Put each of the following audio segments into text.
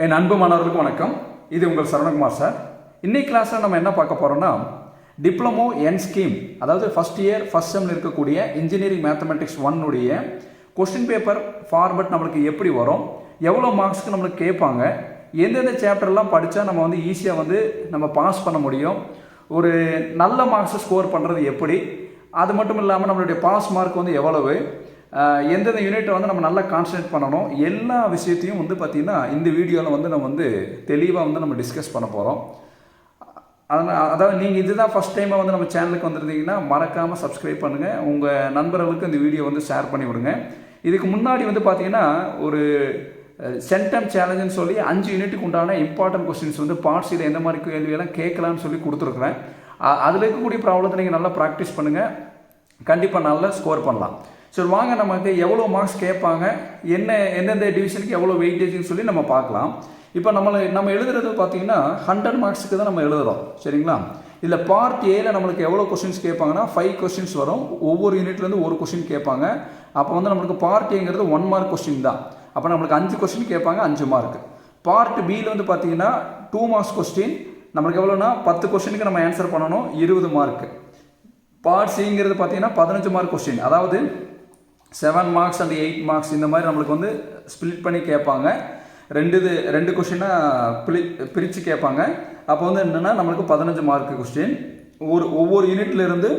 என் அன்பு மாணவர்களுக்கு வணக்கம். இது உங்கள் சரவணகுமார் சார். இன்னைக்கு கிளாஸில் நம்ம என்ன பார்க்க போகிறோம்னா, டிப்ளமோ என் ஸ்கீம், அதாவது ஃபஸ்ட் இயர் ஃபஸ்ட் செம்மில் இருக்கக்கூடிய இன்ஜினியரிங் மேத்தமெட்டிக்ஸ் 1 உடைய கொஸ்டின் பேப்பர் ஃபார்மட் நம்மளுக்கு எப்படி வரும், எவ்வளோ மார்க்ஸ்க்கு நம்மளுக்கு கேட்பாங்க, எந்தெந்த சாப்டர்லாம் படித்தா நம்ம வந்து ஈஸியாக நம்ம பாஸ் பண்ண முடியும், ஒரு நல்ல மார்க்ஸை ஸ்கோர் பண்ணுறது எப்படி, அது மட்டும் இல்லாமல் நம்மளுடைய பாஸ் மார்க் எவ்வளவு, எந்தெந்த யூனிட்டை நம்ம நல்லா கான்சன்ட்ரேட் பண்ணணும், எல்லா விஷயத்தையும் பார்த்திங்கன்னா இந்த வீடியோவில் நம்ம தெளிவாக நம்ம டிஸ்கஸ் பண்ண போகிறோம். அதாவது நீங்கள் இதுதான் ஃபஸ்ட் டைமாக நம்ம சேனலுக்கு வந்திருந்தீங்கன்னா மறக்காமல் சப்ஸ்கிரைப் பண்ணுங்கள், உங்கள் நண்பர்களுக்கு இந்த வீடியோ ஷேர் பண்ணி விடுங்க. இதுக்கு முன்னாடி பார்த்தீங்கன்னா ஒரு சென்டம் சேலஞ்சுன்னு சொல்லி 5 யூனிட்டுக்கு உண்டான இம்பார்ட்டன்ட் கொஸ்டின்ஸ் பார்ட்ஸில் எந்த மாதிரி கேள்வியெல்லாம் கேட்கலான்னு சொல்லி கொடுத்துருக்குறேன். அதில் இருக்கக்கூடிய ப்ராப்ளத்தை நீங்கள் நல்லா ப்ராக்டிஸ் பண்ணுங்கள், கண்டிப்பாக நல்லா ஸ்கோர் பண்ணலாம். சரி, வாங்க நமக்கு எவ்வளோ மார்க்ஸ் கேட்பாங்க, எந்தெந்த டிவிஷனுக்கு எவ்வளோ வெயிட்டேஜ்னு சொல்லி நம்ம பார்க்கலாம். இப்போ நம்ம எழுதுறது பார்த்தீங்கன்னா 100 மார்க்ஸுக்கு தான் நம்ம எழுதுகிறோம், சரிங்களா? இதில் பார்ட் ஏல நம்மளுக்கு எவ்வளோ கொஸ்டின்ஸ் கேட்பாங்கன்னா 5 கொஸ்டின்ஸ் வரும். ஒவ்வொரு யூனிட்லேருந்து ஒரு கொஸ்டின் கேட்பாங்க. அப்போ நம்மளுக்கு பார்ட் ஏங்கிறது 1 மார்க் கொஸ்டின் தான். அப்போ நம்மளுக்கு 5 கொஸ்டின் கேட்பாங்க, 5 மார்க். பார்ட் பியில் பார்த்தீங்கன்னா 2 மார்க்ஸ் கொஸ்டின், நம்மளுக்கு எவ்வளோனா 10 கொஸ்டினுக்கு நம்ம ஆன்சர் பண்ணணும், 20 மார்க். பார்ட் சிங்கிறது பார்த்தீங்கன்னா 15 மார்க் கொஸ்டின், அதாவது 7 மார்க்ஸ் அண்ட் 8 மார்க்ஸ் இந்த மாதிரி நம்மளுக்கு ஸ்பிளிட் பண்ணி கேட்பாங்க. ரெண்டு கொஸ்டினாக பிரித்து கேட்பாங்க. அப்போ என்னென்னா நம்மளுக்கு 15 மார்க் கொஸ்டின். ஒவ்வொரு யூனிட்லேருந்து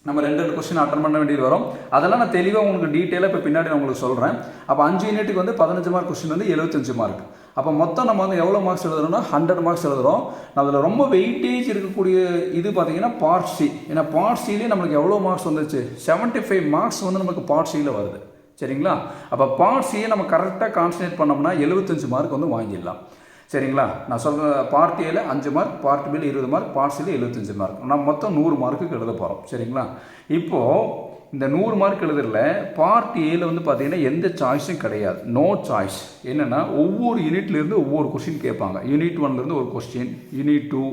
நம்ம 2 கொஸ்டின் அட்டன் பண்ண வேண்டியது வரும். அதெல்லாம் நான் தெளிவாக உங்களுக்கு டீட்டெயிலாக இப்போ பின்னாடி நான் உங்களுக்கு சொல்கிறேன். அப்போ 5 யூனிட்டுக்கு 15 மார்க் கொஸ்டின் 75 மார்க். அப்போ மொத்தம் நம்ம எவ்வளோ மார்க்ஸ் எழுதுறோம்னா 100 மார்க்ஸ் எழுதுகிறோம். அதில் ரொம்ப வெயிட்டேஜ் இருக்கக்கூடிய இது பார்த்தீங்கன்னா பார்ட் சி. ஏன்னா பார்ட் சிலே நம்மளுக்கு எவ்வளோ மார்க்ஸ் வந்துச்சு, 75 மார்க்ஸ் நமக்கு பார்ட் சியில் வருது, சரிங்களா? அப்போ பார்ட் சியை நம்ம கரெக்டாக கான்சன்ட்ரேட் பண்ணோம்னா 75 மார்க் வாங்கிடலாம், சரிங்களா? நான் சொல்கிற பார்ட் ஏல 5 மார்க், பார்ட் பியில் 20 மார்க், பார்ட் சியில் 75 மார்க். நம்ம மொத்தம் 100 மார்க்குக்கு எழுத போகிறோம், சரிங்களா? இப்போது இந்த 100 மார்க் எழுதுறதுல பார்ட் ஏல பார்த்தீங்கன்னா எந்த சாய்ஸும் கிடையாது, நோ சாய்ஸ். என்னென்னா ஒவ்வொரு யூனிட்லேருந்து ஒவ்வொரு கொஸ்டின் கேட்பாங்க. யூனிட் 1லேருந்து ஒரு கொஸ்டின், யூனிட் 2,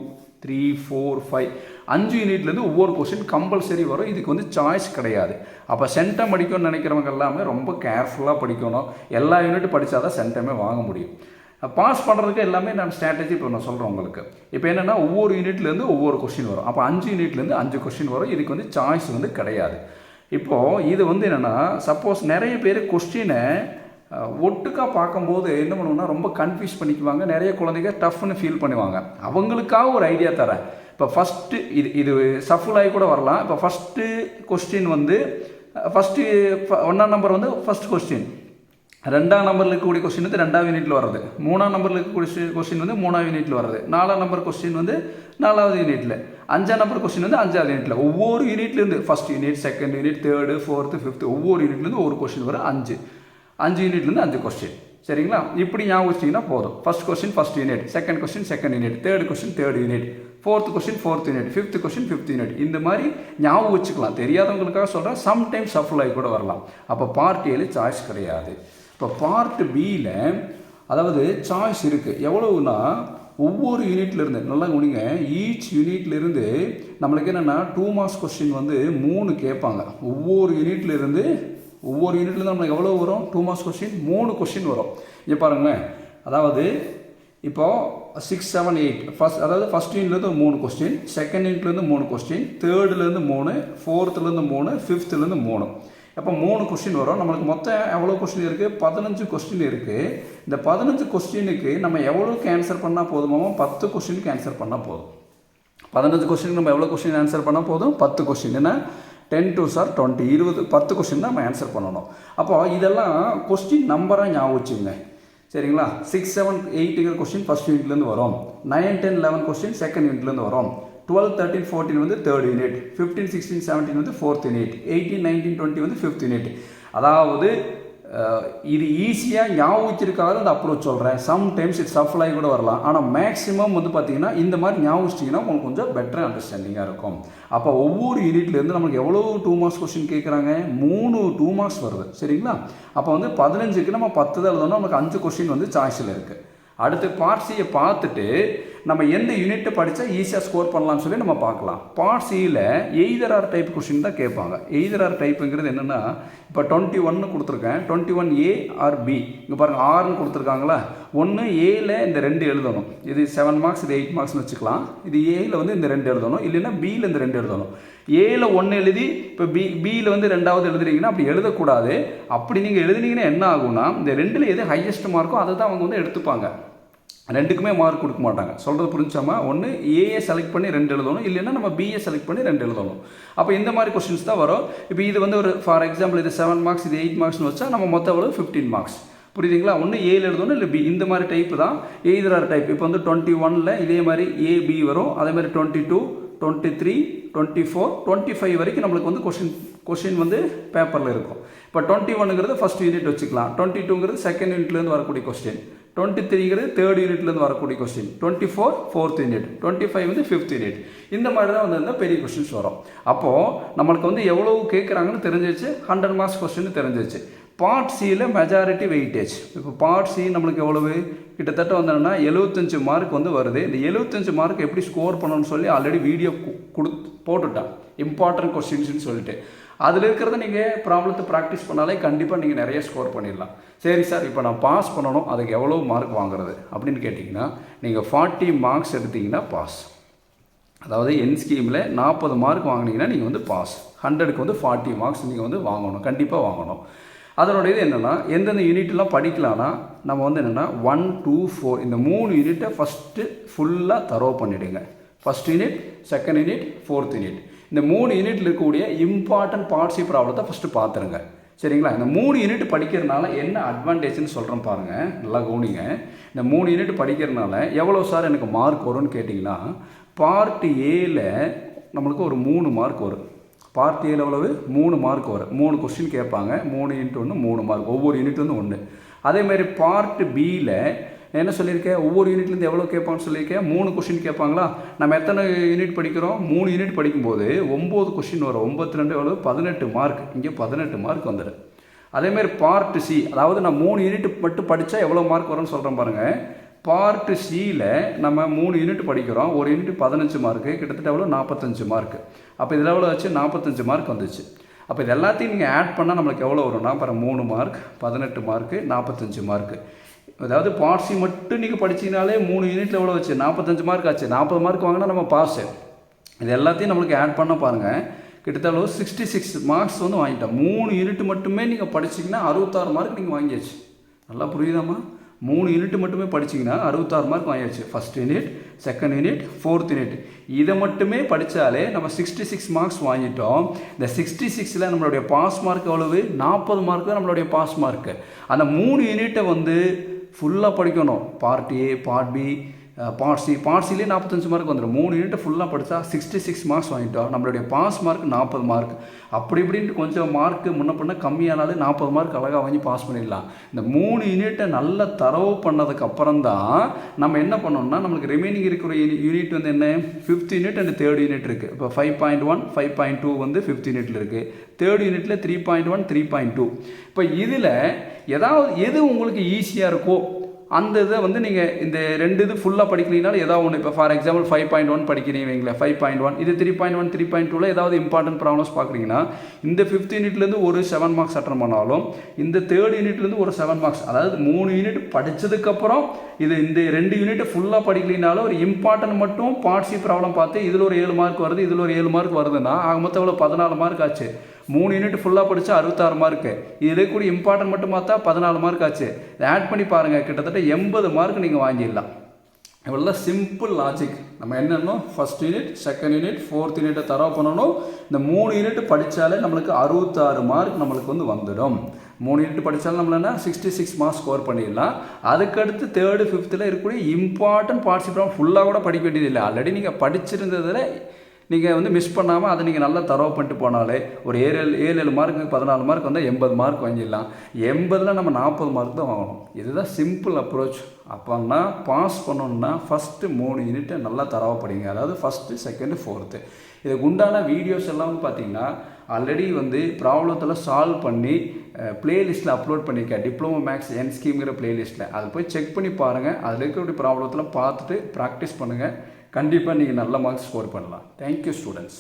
3, 4, 5, 5 யூனிட்லேருந்து ஒவ்வொரு கொஸ்டின் கம்பல்சரி வரும். இதுக்கு சாய்ஸ் கிடையாது. அப்போ சென்டம் படிக்கணும்னு நினைக்கிறவங்க எல்லாமே ரொம்ப கேர்ஃபுல்லாக படிக்கணும். எல்லா யூனிட்டும் படித்தா தான் சென்டமே வாங்க முடியும். பாஸ் பண்ணுறதுக்கு எல்லாமே நான் ஸ்ட்ராட்டஜி இப்போ நான் சொல்கிறேன் உங்களுக்கு. இப்போ என்னென்னா ஒவ்வொரு யூனிட்லேருந்து ஒவ்வொரு கொஸ்டின் வரும். அப்போ 5 யூனிட்லேருந்து 5 கொஸ்டின் வரும். இதுக்கு சாய்ஸ் கிடையாது. இப்போது இது என்னென்னா, சப்போஸ் நிறைய பேர் கொஸ்டினை ஒட்டுக்காக பார்க்கும்போது என்ன பண்ணுவோம்னா ரொம்ப கன்ஃபியூஸ் பண்ணிக்குவாங்க. நிறைய குழந்தைங்க டஃப்னு ஃபீல் பண்ணுவாங்க. அவங்களுக்காக ஒரு ஐடியா தரேன். இப்போ ஃபஸ்ட்டு இது சஃபுல் ஆகி கூட வரலாம். இப்போ ஃபஸ்ட்டு கொஸ்டின் ஃபஸ்ட்டு 1ஆம் நம்பர் ஃபஸ்ட் கொஸ்டின், 2ஆம் நம்பரில் இருக்கக்கூடிய கொஸ்டின் 2ஆம் யூனிட்டில் வர்றது, 3ஆம் நம்பரில் இருக்கக்கூடிய கொஸ்டின் 3ஆம் யூனிட்டில் வர்றது, 4ஆம் நம்பர் கொஸ்டின் 4ஆவது யூனிட்டில், 5ஆம் நம்பர் கொஸ்டின் 5ஆவது யூனிட்டில். ஒவ்வொரு யூனிட்லேருந்து first unit, second unit, third, fourth, fifth, ஒவ்வொரு யூனிட்லேருந்து ஒரு கொஸ்டின் வரும். 5 யூனிட்லேருந்து 5 கொஸ்டின், சரிங்களா? இப்படி ஞாபகம் வச்சிங்கன்னா போதும். First question first unit, second question second unit, third question third unit, fourth question fourth unit, fifth question fifth unit. இந்த மாதிரி ஞாபகம் வச்சுக்கலாம். தெரியாதவங்களுக்காக சொல்கிறேன். சம்டைம்ஸ் சஃபுல் ஆகி கூட வரலாம். அப்போ பார்ட் ஏல சாய்ஸ் கிடையாது. இப்போ பார்ட் பியில் அதாவது சாய்ஸ் இருக்குது. எவ்வளவுனா ஒவ்வொரு யூனிட்லேருந்து நல்லா கவனிங்க, ஈச் யூனிட்லேருந்து நம்மளுக்கு என்னென்னா 2 மார்க்ஸ் கொஸ்டின் 3 கேட்பாங்க. ஒவ்வொரு யூனிட்லேருந்து நம்மளுக்கு எவ்வளோ வரும், 2 மார்க்ஸ் கொஸ்டின் 3 கொஸ்டின் வரும். இங்கே பாருங்களேன், அதாவது இப்போது 6, 7, 8 அதாவது ஃபஸ்ட் யூனிட்லேருந்து 3 கொஸ்டின், செகண்ட் யூனிட்லேருந்து 3 கொஸ்டின், தேர்ட்லேருந்து 3, ஃபோர்த்துலேருந்து 3, ஃபிஃப்த்துலேருந்து 3. அப்போ 3 கொஸ்டின் வரும். நம்மளுக்கு மொத்தம் எவ்வளோ கொஸ்டின் இருக்குது, 15 கொஸ்டின் இருக்குது. இந்த 15 கொஸ்டினுக்கு நம்ம எவ்வளோக்கு ஆன்சர் பண்ணால் போதுமோ 10 கொஸ்டினுக்கு ஆன்சர் பண்ணால் போதும். 15 கொஸ்டினுக்கு நம்ம எவ்வளோ கொஸ்டின் ஆன்சர் பண்ணால் போதும், 10 கொஸ்டின். ஏன்னா 10 2s are 20, 10 கொஸ்டின் தான் நம்ம ஆன்சர் பண்ணணும். அப்போ இதெல்லாம் கொஸ்டின் நம்பராக ஞாபகம் வச்சுங்க, சரிங்களா? 6, 7, 8ங்கிற கொஸ்டின் ஃபஸ்ட் யூனிட்லேருந்து வரும். 9, 10, 11 கொஸ்டின் செகண்ட் யூனிட்லேருந்து வரும். 12, 13, 14 third unit, 15, 16, 17 fourth unit, 18, 19, 20 fifth unit. அதாவது இது ஈஸியாக ஞாபகம் வச்சிருக்காது அந்த அப்ரோச் சொல்கிறேன். சம்டைம்ஸ் இது சஃபுல் ஆகி கூட வரலாம். ஆனால் மேக்ஸிமம் பார்த்தீங்கன்னா இந்த மாதிரி ஞாபகம் வச்சிட்டிங்கன்னா உங்களுக்கு கொஞ்சம் பெட்டர் அண்டர்ஸ்டாண்டிங்காக இருக்கும். அப்போ ஒவ்வொரு யூனிட்லேருந்து நம்மளுக்கு எவ்வளோ 2 மார்க்ஸ் கொஸ்டின் கேட்குறாங்க, 3 2 மார்க்ஸ் வருது, சரிங்களா? அப்போ 15க்கு நம்ம 10 தான் எழுதணும். நமக்கு 5 கொஸ்டின் சாய்ஸில் இருக்குது. அடுத்து பார்ட் சியை பார்த்துட்டு நம்ம எந்த யூனிட்டை படித்தா ஈஸியாக ஸ்கோர் பண்ணலாம்னு சொல்லி நம்ம பார்க்கலாம். பார்ட் சியில் எய்தர் ஆர் டைப் கொஸ்டின் தான் கேட்பாங்க. எய்தர் ஆர் டைப்புங்கிறது என்னென்னா, இப்போ 21 கொடுத்துருக்கேன், 21A ஆர் பி. இங்கே பாருங்கள், ஆர்னு கொடுத்துருக்காங்களா, ஒன்று ஏல இந்த 2 எழுதணும். இது 7 மார்க்ஸ், இது 8 மார்க்ஸ்னு வச்சுக்கலாம். இது ஏல வந்து இந்த 2 எழுதணும், இல்லைன்னா பியில் இந்த 2 எழுதணும். ஏல 1 எழுதி இப்போ பியில் வந்து 2வது எழுதுறீங்கன்னா அப்படி எழுதக்கூடாது. அப்படி நீங்கள் எழுதுனீங்கன்னா என்ன ஆகும்னா, இந்த 2ல் எது ஹையஸ்ட் மார்க்கோ அதை தான் அவங்க வந்து எடுத்துப்பாங்க. 2க்குமே மார்க் கொடுக்க மாட்டாங்க. சொல்கிறது புரிஞ்சாமா? ஒன்று ஏயை செலக்ட் பண்ணி 2 எழுதணும், இல்லைன்னா நம்ம பிஏ செலக்ட் பண்ணி 2 எழுதணும். அப்போ இந்த மாதிரி கொஸ்டின்ஸ் தான் வரும். இப்போ இது வந்து ஒரு ஃபார் எக்ஸாம்பிள் இது 7 மார்க்ஸ், இது 8 மார்க்ஸ்னு வச்சா நம்ம மொத்தம் எவ்வளோ 15 மார்க்ஸ். புரியுதுங்களா? ஒன்று ஏல எழுதணும், இல்லை பி. இந்த மாதிரி டைப்பு தான் எய்தர் டைப். இப்போ வந்து 21ல் இதே மாதிரி ஏபி வரும். அதே மாதிரி 22, 23, 24, 25 வரைக்கும் நம்மளுக்கு வந்து கொஸ்டின் வந்து பேப்பரில் இருக்கும். இப்போ 21ங்கிறது ஃபஸ்ட் யூனிட் வச்சுக்கலாம், 22ங்கிறது செகண்ட் யூனிட்லேருந்து வரக்கூடிய கொஸ்டின், 23ங்கிறது தேர்ட் யூனிட்லேருந்து வரக்கூடிய கொஸ்டின், 24 4th யூனிட், 25 வந்து 5th யூனிட். இந்த மாதிரி தான் வந்து பெரிய கொஸ்டின்ஸ் வரும். அப்போது நம்மளுக்கு வந்து எவ்வளோ கேட்குறாங்கன்னு தெரிஞ்சிச்சு, 100 மார்க்ஸ் கொஸ்டின் தெரிஞ்சிச்சு. பார்ட் சியில் மெஜாரிட்டி வெயிட்டேஜ். இப்போ பார்ட் சி நம்மளுக்கு எவ்வளவு கிட்டத்தட்ட வந்தோன்னா 75 மார்க் வந்து வருது. இந்த 75 மார்க் எப்படி ஸ்கோர் பண்ணணும்னு சொல்லி ஆல்ரெடி வீடியோ போட்டுட்டான், இம்பார்ட்டன்ட் கொஸ்டின்ஸ்னு சொல்லிட்டு. அதில் இருக்கிறத நீங்கள் ப்ராப்ளத்தை ப்ராக்டிஸ் பண்ணாலே கண்டிப்பாக நீங்கள் நிறைய ஸ்கோர் பண்ணிடலாம். சரி சார், இப்போ நான் பாஸ் பண்ணணும், அதுக்கு எவ்வளோ மார்க் வாங்குறது அப்படின்னு கேட்டிங்கன்னா, நீங்கள் 40 மார்க்ஸ் எடுத்திங்கன்னா பாஸ். அதாவது என் ஸ்கீமில் 40 மார்க் வாங்கினீங்கன்னா நீங்கள் வந்து பாஸ். 100க்கு வந்து 40 மார்க்ஸ் நீங்கள் வந்து வாங்கணும், கண்டிப்பாக வாங்கணும். அதனுடைய இது என்னென்னா, எந்தெந்த யூனிட்லாம் படிக்கலான்னா நம்ம வந்து என்னென்னா 1, 2, 4 இந்த 3 யூனிட்டை ஃபஸ்ட்டு ஃபுல்லாக தரோ பண்ணிவிடுங்க. First unit, second unit, 4th unit. இந்த 3 யூனிட்டில் இருக்கக்கூடிய இம்பார்ட்டன்ட் பார்ட்ஸி ப்ராப்ளத்தை ஃபஸ்ட்டு பார்த்துருங்க. சரிங்களா? இந்த 3 யூனிட் படிக்கிறதுனால என்ன அட்வான்டேஜ்னு சொல்கிறேன் பாருங்கள், நல்லா கவனிங்க. இந்த 3 யூனிட் படிக்கிறதுனால எவ்வளோ சார் எனக்கு மார்க் வரும்னு கேட்டிங்கன்னா, பார்ட் ஏல நம்மளுக்கு ஒரு 3 மார்க் வரும். பார்ட் ஏல எவ்வளவு 3 மார்க் வரும். 3 கொஸ்டின் கேட்பாங்க, 3 × 1 3 மார்க், ஒவ்வொரு யூனிட் வந்து 1. அதேமாதிரி பார்ட் பியில் என்ன சொல்லியிருக்கேன், ஒவ்வொரு யூனிட்லேருந்து எவ்வளோ கேட்பான்னு சொல்லியிருக்கேன், 3 கொஸ்டின் கேட்பாங்களா. நம்ம எத்தனை யூனிட் படிக்கிறோம், 3 யூனிட் படிக்கும்போது 9 கொஸ்டின் வரும். 9×2 எவ்வளோ 18 மார்க். இங்கே 18 மார்க் வந்துடும். அதேமாதிரி பார்ட் சி, அதாவது நான் 3 யூனிட் மட்டும் படித்தா எவ்வளோ மார்க் வரும்னு சொல்கிறேன் பாருங்கள். பார்ட் சியில் நம்ம 3 யூனிட் படிக்கிறோம், ஒரு யூனிட் 15 மார்க்கு, கிட்டத்தட்ட எவ்வளோ 45 மார்க்கு. அப்போ இதில் எவ்வளோ ஆச்சு, 45 மார்க் வந்துச்சு. அப்போ இது எல்லாத்தையும் நீங்கள் ஆட் பண்ணால் நம்மளுக்கு எவ்வளோ வரும்னா, அப்புறம் 3 மார்க், 18 மார்க்கு, 45 மார்க்கு. அதாவது பார்ட் சி மட்டும் நீங்கள் படிச்சிங்கனாலே 3 யூனிட்டில் எவ்வளோ வச்சு 45 மார்க் ஆச்சு. 40 மார்க் வாங்கினா நம்ம பாஸு. இது எல்லாத்தையும் நம்மளுக்கு ஆட் பண்ண பாருங்கள், கிட்டத்தட்ட 66 மார்க்ஸ் வந்து வாங்கிட்டோம். 3 யூனிட் மட்டுமே நீங்கள் படிச்சிங்கன்னா 66 மார்க் நீங்கள் வாங்கியாச்சு. நல்லா புரியுதாம்மா? 3 யூனிட் மட்டுமே படிச்சிங்கன்னா 66 மார்க் வாங்கியாச்சு. First unit, second unit, 4th unit. இதை மட்டுமே படித்தாலே நம்ம 66 மார்க்ஸ் வாங்கிட்டோம். இந்த 66ல் நம்மளுடைய பாஸ் மார்க் எவ்வளவு, 40 மார்க் தான் நம்மளுடைய பாஸ் மார்க்கு. அந்த 3 யூனிட்டை வந்து ஃபுல்லாக படிக்கணும். Part A, part B, part C. Part சிலே 45 மார்க் வந்துடும். 3 யூனிட்டை ஃபுல்லாக படித்தா 66 மார்க்ஸ் வாங்கிட்டோம். நம்மளுடைய பாஸ் மார்க் 40 மார்க். அப்படி இப்படின்ட்டு கொஞ்சம் மார்க்கு முன்ன பண்ண கம்மியானாலே 40 மார்க் அழகாக வாங்கி பாஸ் பண்ணிடலாம். இந்த 3 யூனிட்டை நல்லா தரவு பண்ணதுக்கு அப்புறம் தான் நம்ம என்ன பண்ணோம்னா, நம்மளுக்கு ரிமைனிங் இருக்கிற யூனிட் வந்து என்ன, 5th unit and 3rd unit இருக்குது. இப்போ 5.1, 5.2 வந்து 5th யூனிட்டில் இருக்குது. 3rd யூனிட்டில் 3.1, 3.2. இப்போ இதில் எது உங்களுக்கு ஈஸியாக இருக்கோ அந்த இதை வந்து நீங்கள் இந்த 2 இது ஃபுல்லாக படிக்கிறீங்கனாலும் ஏதாவது ஒன்று. இப்போ ஃபார் எக்ஸாம்பிள் 5.1 படிக்கிறீங்க வைங்களேன், 5.1 இது 3.1, 3.2ல் ஏதாவது இம்பார்ட்டன்ட் ப்ராப்ளம்ஸ் பார்க்குறீங்கன்னா இந்த 5th யூனிட்லேருந்து ஒரு 7 மார்க்ஸ் அட்டன் பண்ணாலும் இந்த 3rd யூனிட்லேருந்து ஒரு 7 மார்க்ஸ், அதாவது 3 யூனிட் படித்ததுக்கப்புறம் இது இந்த 2 யூனிட்டை ஃபுல்லாக படிக்கலினாலும் ஒரு இம்பார்ட்டன்ட் மட்டும் பார்ட் சி ப்ராப்ளம் பார்த்து இதில் ஒரு 7 மார்க் வருது, இதில் ஒரு 7 மார்க் வருதுன்னா ஆக மொத்தம் எவ்வளோ 14 மார்க் ஆச்சு. 3 யூனிட் ஃபுல்லாக படித்தா 66 மார்க்கு, இதில் கூட இம்பார்ட்டன்ட் மட்டும் பார்த்தா 14 மார்க் ஆச்சு. இதை ஆட் பண்ணி பாருங்கள், கிட்டத்தட்ட 80 மார்க் நீங்கள் வாங்கிடலாம். இவ்வளோ சிம்பிள் லாஜிக். நம்ம என்னென்னா first unit, second unit, 4th யூனிட்டை தரவு பண்ணணும். இந்த 3 யூனிட் படித்தாலே நம்மளுக்கு 66 மார்க் நம்மளுக்கு வந்து வந்துடும். 3 யூனிட் படித்தாலும் நம்மள என்ன 66 மார்க்ஸ் ஸ்கோர் பண்ணிடலாம். அதுக்கடுத்து 3rd 5th இருக்கக்கூடிய இம்பார்ட்டன்ட் பார்ட்டிசிபேட் ஃபுல்லாக கூட படிக்க வேண்டியதில்லை. ஆல்ரெடி நீங்கள் படிச்சிருந்ததில் நீங்கள் வந்து மிஸ் பண்ணாமல் அதை நீங்கள் நல்லா தரவு பண்ணிட்டு போனாலே ஒரு 7 மார்க்கு 14 மார்க் வந்தால் 80 மார்க் வாங்கிடலாம். 80ல் நம்ம 40 மார்க் தான் வாங்கணும். இதுதான் சிம்பிள் அப்ரோச். அப்போன்னா பாஸ் பண்ணணுன்னா ஃபஸ்ட்டு 3 யூனிட்டை நல்லா தரவு படிங்க. அதாவது ஃபஸ்ட்டு, செகண்டு, 4th. இதுக்கு உண்டான வீடியோஸ் எல்லாம் பார்த்தீங்கன்னா ஆல்ரெடி வந்து ப்ராப்ளத்தில் சால்வ் பண்ணி பிளேலிஸ்ட்டில் அப்லோட் பண்ணியிருக்கேன். டிப்ளமோ மேக்ஸ் என் ஸ்கீம்ங்கிற பிளேலிஸ்ட்டில் அதை போய் செக் பண்ணி பாருங்கள். அதில் இருக்கக்கூடிய ப்ராப்ளத்தில் பார்த்துட்டு ப்ராக்டிஸ் பண்ணுங்கள். கண்டிப்பாக நீங்கள் நல்ல மார்க்ஸ் ஸ்கோர் பண்ணலாம். Thank you students.